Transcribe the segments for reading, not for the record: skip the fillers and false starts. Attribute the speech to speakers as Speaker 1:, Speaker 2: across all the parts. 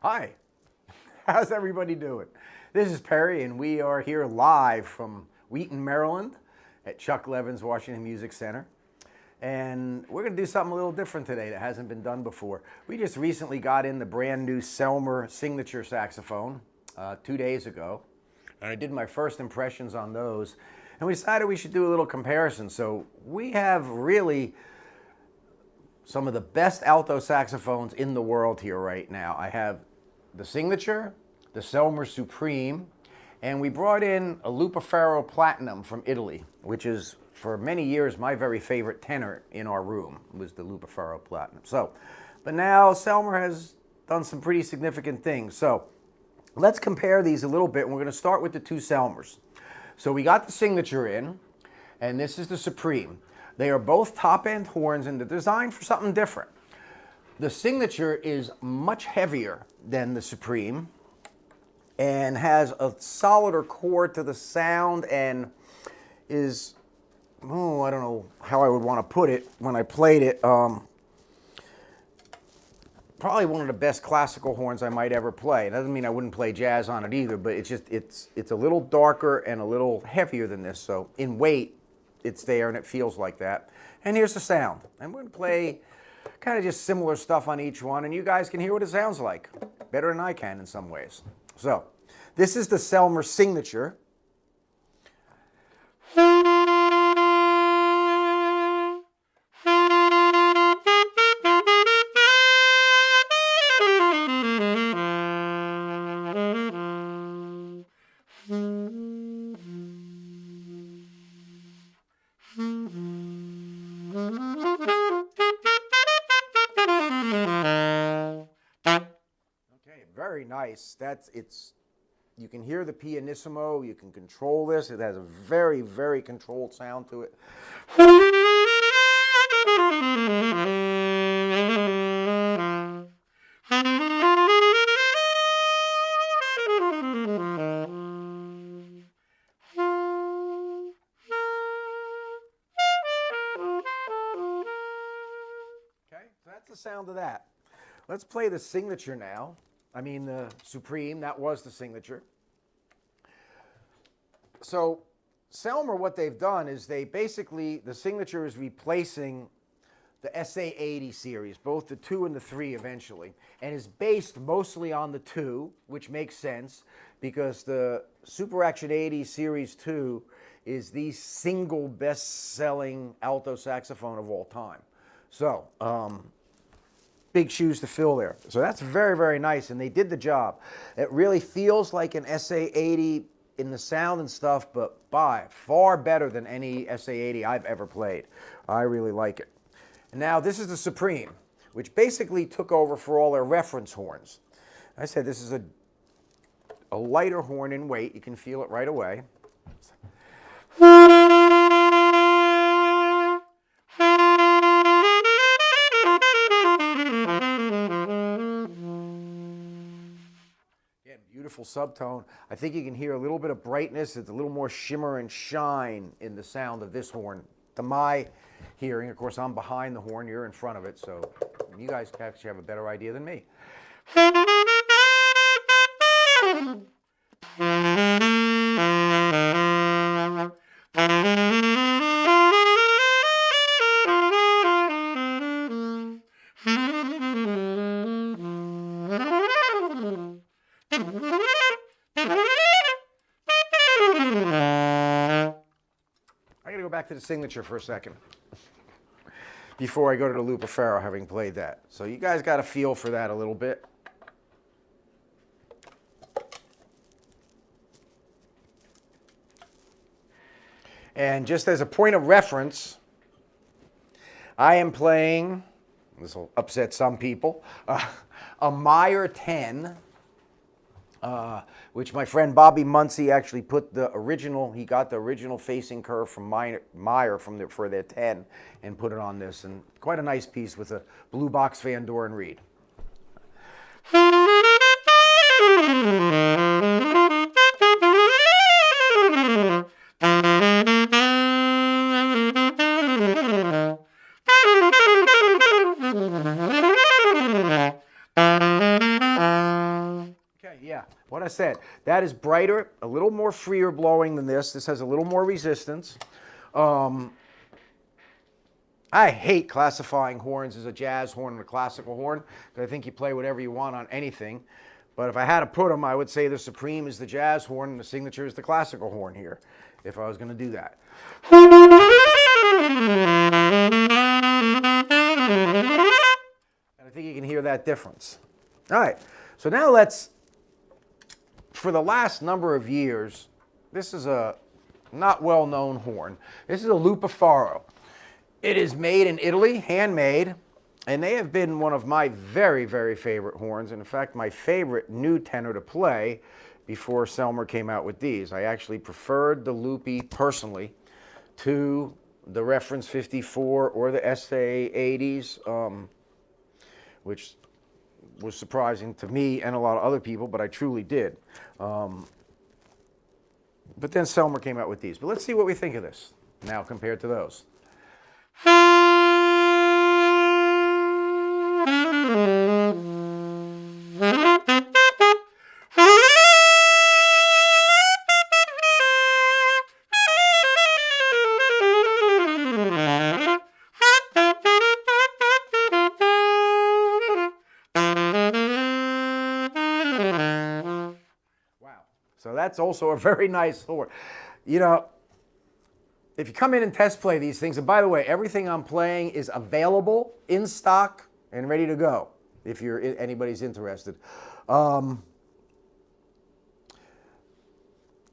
Speaker 1: Hi, how's everybody doing? This is Perry, and we are here live from Wheaton, Maryland at Chuck Levin's Washington Music Center. And we're going to do something a little different today that hasn't been done before. We just recently got in the brand new Selmer signature saxophone 2 days ago. And I did my first impressions on those. And we decided we should do a little comparison. So we have really some of the best alto saxophones in the world here right now. I have the Signature, the Selmer Supreme, and we brought in a Lupafaro Platinum from Italy, which is for many years my very favorite tenor in our room was the Lupafaro Platinum. So, but now Selmer has done some pretty significant things. So let's compare these a little bit, and we're going to start with the two Selmers. So we got the Signature in, and this is the Supreme. They are both top-end horns, and they're designed for something different. The Signature is much heavier than the Supreme and has a solider core to the sound and is, I don't know how I would want to put it when I played it. Probably one of the best classical horns I might ever play. It doesn't mean I wouldn't play jazz on it either, but it's a little darker and a little heavier than this. So in weight, it's there and it feels like that. And here's the sound. And we're going to play kind of just similar stuff on each one, and you guys can hear what it sounds like. Better than I can in some ways. So this is the Selmer Signature. Very nice. You can hear the pianissimo, you can control this. It has a very, very controlled sound to it. Okay, so that's the sound of that. Let's play the Signature now. I mean the Supreme, that was the Signature. So Selmer, what they've done is the Signature is replacing the SA80 series, both the 2 and the 3 eventually, and is based mostly on the 2, which makes sense because the Super Action 80 Series 2 is the single best-selling alto saxophone of all time. So, big shoes to fill there. So that's very, very nice, and they did the job. It really feels like an SA80 in the sound and stuff, but by far better than any SA80 I've ever played. I really like it. And now this is the Supreme, which basically took over for all their reference horns. I said this is a lighter horn in weight. You can feel it right away. Beautiful subtone. I think you can hear a little bit of brightness. It's a little more shimmer and shine in the sound of this horn. To my hearing, of course, I'm behind the horn, you're in front of it, so you guys actually have a better idea than me. I gotta go back to the Signature for a second before I go to the Lupafaro, having played that. So you guys got a feel for that a little bit. And just as a point of reference, I am playing, this will upset some people, a Meyer 10, which my friend Bobby Muncie actually put the original, he got the original facing curve from Meyer for their 10 and put it on this. And quite a nice piece with a blue box Van Doren reed. Right, yeah. What I said, that is brighter, a little more freer blowing than this. This has a little more resistance. I hate classifying horns as a jazz horn and a classical horn, because I think you play whatever you want on anything. But if I had to put them, I would say the Supreme is the jazz horn and the Signature is the classical horn here, if I was going to do that. And I think you can hear that difference. All right, so now let's, for the last number of years, this is a not well-known horn. This is a Lupafaro. It is made in Italy, handmade, and they have been one of my very, very favorite horns. And in fact, my favorite new tenor to play before Selmer came out with these. I actually preferred the Lupi personally to the Reference 54 or the SA80s, which was surprising to me and a lot of other people, but I truly did. But then Selmer came out with these. But let's see what we think of this now compared to those. So that's also a very nice horn. You know, if you come in and test play these things, and by the way, everything I'm playing is available in stock and ready to go if anybody's interested. You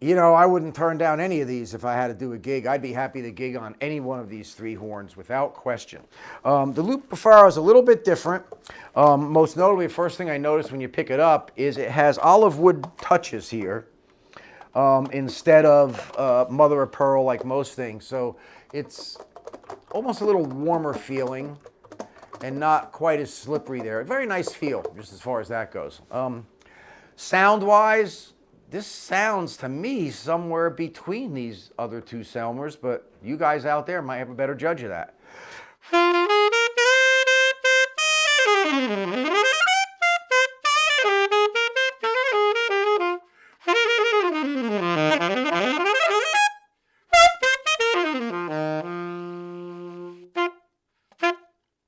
Speaker 1: know, I wouldn't turn down any of these if I had to do a gig. I'd be happy to gig on any one of these three horns without question. The Lupafaro is a little bit different. Most notably, the first thing I noticed when you pick it up is it has olive wood touches here instead of mother of pearl like most things. So it's almost a little warmer feeling and not quite as slippery there. A very nice feel, just as far as that goes. Sound-wise, this sounds to me somewhere between these other two Selmers, but you guys out there might have a better judge of that.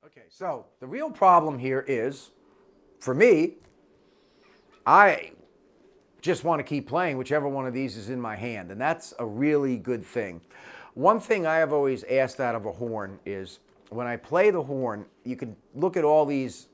Speaker 1: Okay, so the real problem here is, for me, I just want to keep playing whichever one of these is in my hand, and that's a really good thing. One thing I have always asked out of a horn is, when I play the horn, you can look at all these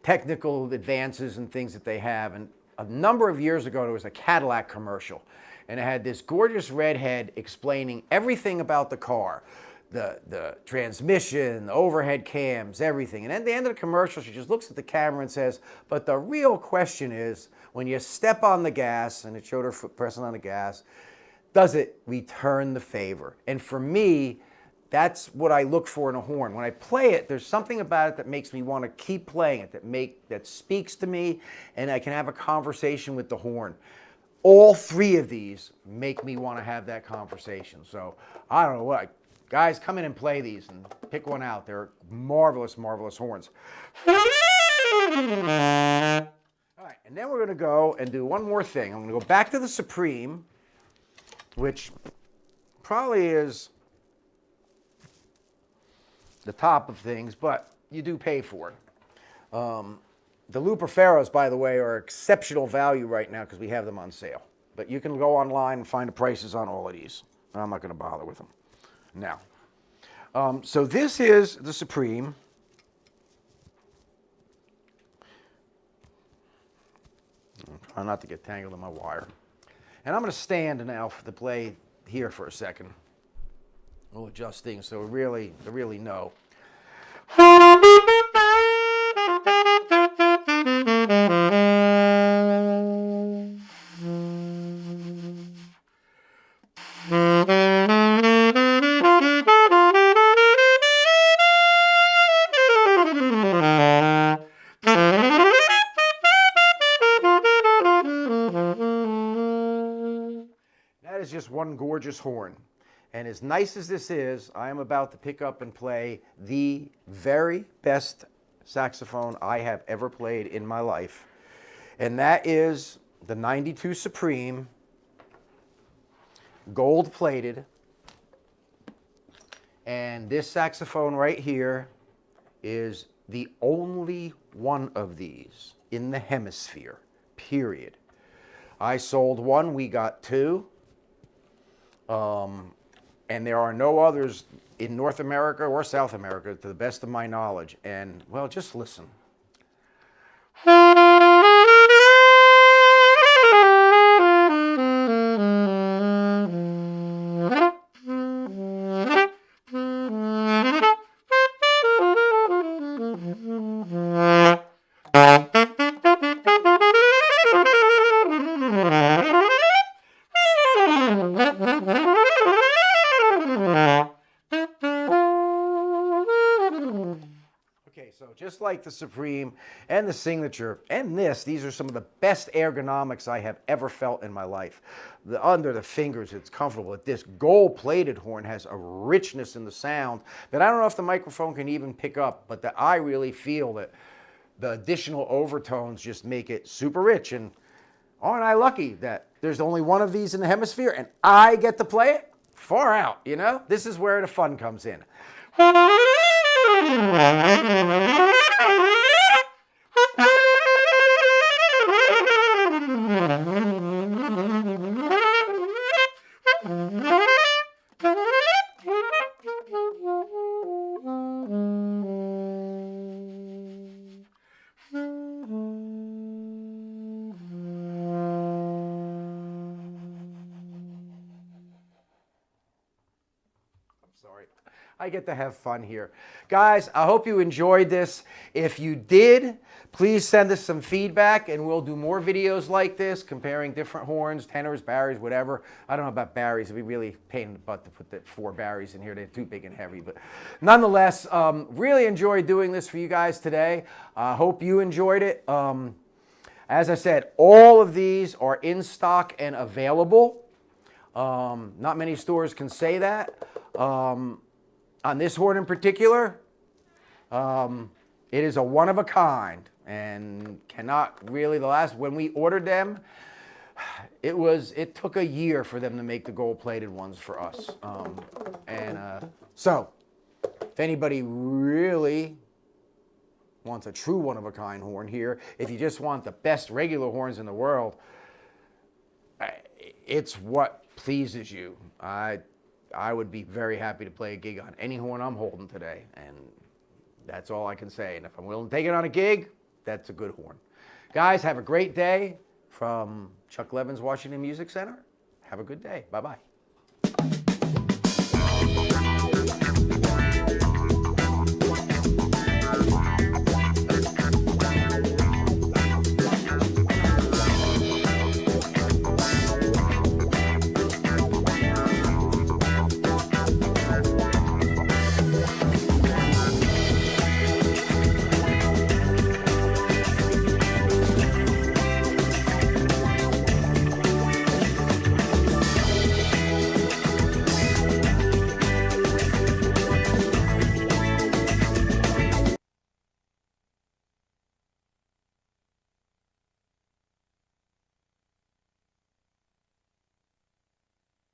Speaker 1: technical advances and things that they have, and a number of years ago there was a Cadillac commercial, and it had this gorgeous redhead explaining everything about the car. The transmission, the overhead cams, everything. And at the end of the commercial, she just looks at the camera and says, but the real question is, when you step on the gas, and it showed her foot pressing on the gas, does it return the favor? And for me, that's what I look for in a horn. When I play it, there's something about it that makes me want to keep playing it, that speaks to me, and I can have a conversation with the horn. All three of these make me want to have that conversation. So I don't know what. Guys, come in and play these and pick one out. They're marvelous, marvelous horns. All right, and then we're going to go and do one more thing. I'm going to go back to the Supreme, which probably is the top of things, but you do pay for it. The Lupafaros, by the way, are exceptional value right now because we have them on sale. But you can go online and find the prices on all of these. I'm not going to bother with them. Now, so this is the Supreme. Try not to get tangled in my wire. And I'm going to stand now to play here for a second. We'll adjust things so we really know. Just one gorgeous horn. And as nice as this is, I am about to pick up and play the very best saxophone I have ever played in my life. And that is the 92 Supreme, gold plated. And this saxophone right here is the only one of these in the hemisphere, period. I sold one, we got two. And there are no others in North America or South America, to the best of my knowledge. And, well, just listen. Okay, so just like the Supreme and the Signature and these are some of the best ergonomics I have ever felt in my life. Under the fingers, it's comfortable. This gold-plated horn has a richness in the sound that I don't know if the microphone can even pick up, but that I really feel that the additional overtones just make it super rich. And aren't I lucky that there's only one of these in the hemisphere and I get to play it? Far out, you know? This is where the fun comes in. Sorry. I get to have fun here. Guys, I hope you enjoyed this. If you did, please send us some feedback and we'll do more videos like this, comparing different horns, tenors, Barrys, whatever. I don't know about Barrys. It'd be really a pain in the butt to put the 4 Barrys in here. They're too big and heavy. But nonetheless, really enjoyed doing this for you guys today. I hope you enjoyed it. As I said, all of these are in stock and available. Not many stores can say that. On this horn in particular, it is a one of a kind and cannot really, when we ordered them, it took a year for them to make the gold plated ones for us. So if anybody really wants a true one of a kind horn here, if you just want the best regular horns in the world, it's what pleases you. I would be very happy to play a gig on any horn I'm holding today, and that's all I can say. And if I'm willing to take it on a gig, that's a good horn. Guys, have a great day from Chuck Levin's Washington Music Center. Have a good day. Bye-bye.